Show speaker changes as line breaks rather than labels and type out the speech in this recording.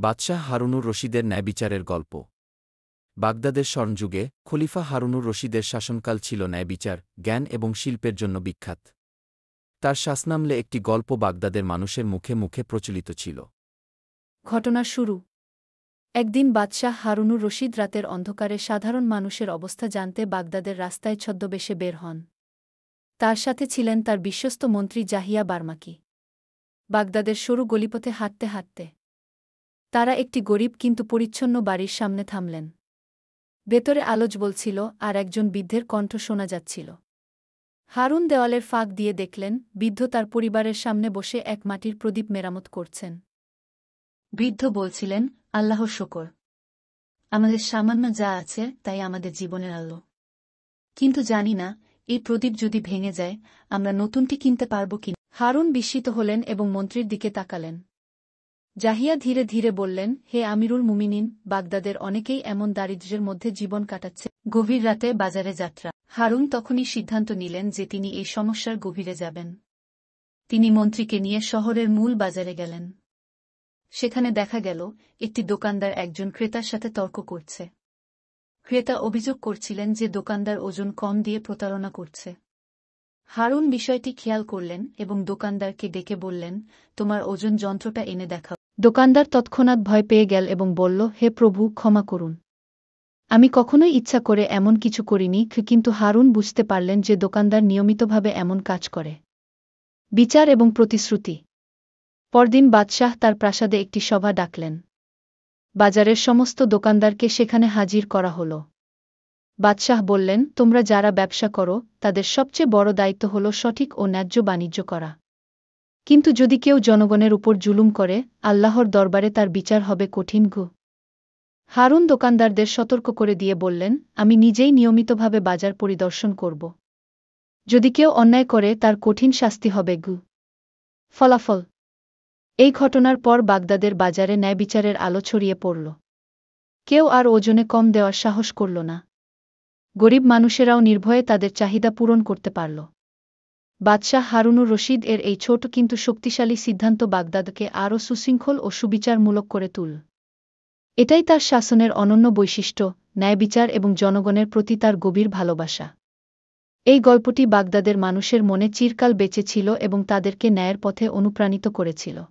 বাদশাহ হারুনুর রশিদের ন্যায়বিচারের গল্প। বাগদাদের স্বর্ণযুগে খলিফা হারুনুর রশিদের শাসনকাল ছিল ন্যায়বিচার, জ্ঞান এবং শিল্পের জন্য বিখ্যাত। তার শাসনামলে একটি গল্প বাগদাদের মানুষের মুখে মুখে প্রচলিত ছিল।
ঘটনার শুরু। একদিন বাদশাহ হারুনুর রশিদ রাতের অন্ধকারে সাধারণ মানুষের অবস্থা জানতে বাগদাদের রাস্তায় ছদ্মবেশে বের হন। তার সাথে ছিলেন তার বিশ্বস্ত মন্ত্রী জাহিয়া বার্মাকি। বাগদাদের সরু গলিপথে হাঁটতে হাঁটতে তারা একটি গরিব কিন্তু পরিচ্ছন্ন বাড়ির সামনে থামলেন। ভেতরে আলো জ্বলছিল আর একজন বৃদ্ধের কণ্ঠ শোনা যাচ্ছিল। হারুন দেওয়ালের ফাঁক দিয়ে দেখলেন বৃদ্ধ তার পরিবারের সামনে বসে এক মাটির প্রদীপ মেরামত করছেন। বৃদ্ধ বলছিলেন, আল্লাহর শকর, আমাদের সামান্য যা আছে তাই আমাদের জীবনের আলো। কিন্তু জানি না, এই প্রদীপ যদি ভেঙে যায় আমরা নতুনটি কিনতে পারব কি। হারুন বিস্মিত হলেন এবং মন্ত্রীর দিকে তাকালেন। জাহিয়া ধীরে ধীরে বললেন, হে আমিরুল মুমিনিন, বাগদাদের অনেকেই এমন দারিদ্র্যের মধ্যে জীবন কাটাচ্ছে। গভীর রাতে বাজারে যাত্রা। হারুন তখনই সিদ্ধান্ত নিলেন যে তিনি এই সমস্যার গভীরে যাবেন। তিনি মন্ত্রীকে নিয়ে শহরের মূল বাজারে গেলেন। সেখানে দেখা গেল একটি দোকানদার একজন ক্রেতার সাথে তর্ক করছে। ক্রেতা অভিযোগ করছিলেন যে দোকানদার ওজন কম দিয়ে প্রতারণা করছে। হারুন বিষয়টি খেয়াল করলেন এবং দোকানদারকে ডেকে বললেন, তোমার ওজন যন্ত্রটা এনে দেখাও। দোকানদার তৎক্ষণাৎ ভয় পেয়ে গেল এবং বলল, হে প্রভু, ক্ষমা করুন, আমি কখনোই ইচ্ছা করে এমন কিছু করিনি। কিন্তু হারুন বুঝতে পারলেন যে দোকানদার নিয়মিতভাবে এমন কাজ করে। বিচার এবং প্রতিশ্রুতি। পরদিন বাদশাহ তার প্রাসাদে একটি সভা ডাকলেন। বাজারের সমস্ত দোকানদারকে সেখানে হাজির করা হল। বাদশাহ বললেন, তোমরা যারা ব্যবসা করো তাদের সবচেয়ে বড় দায়িত্ব হল সঠিক ও ন্যায্য বাণিজ্য করা। কিন্তু যদি কেউ জনগণের উপর জুলুম করে, আল্লাহর দরবারে তার বিচার হবে কঠিন। হারুন দোকানদারদের সতর্ক করে দিয়ে বললেন, আমি নিজেই নিয়মিতভাবে বাজার পরিদর্শন করব। যদি কেউ অন্যায় করে তার কঠিন শাস্তি হবে। ফলাফল। এই ঘটনার পর বাগদাদের বাজারে ন্যায়বিচারের আলো ছড়িয়ে পড়ল। কেউ আর ওজনে কম দেওয়ার সাহস করল না। গরিব মানুষেরাও নির্ভয়ে তাদের চাহিদা পূরণ করতে পারল। বাদশাহ হারুনুর রশিদ এর এই ছোট কিন্তু শক্তিশালী সিদ্ধান্ত বাগদাদকে আরও সুশৃঙ্খল ও সুবিচারমূলক করে তুলল। এটাই তার শাসনের অনন্য বৈশিষ্ট্য, ন্যায়বিচার এবং জনগণের প্রতি তার গভীর ভালোবাসা। এই গল্পটি বাগদাদের মানুষের মনে চিরকাল বেঁচে ছিল এবং তাদেরকে ন্যায়ের পথে অনুপ্রাণিত করেছিল।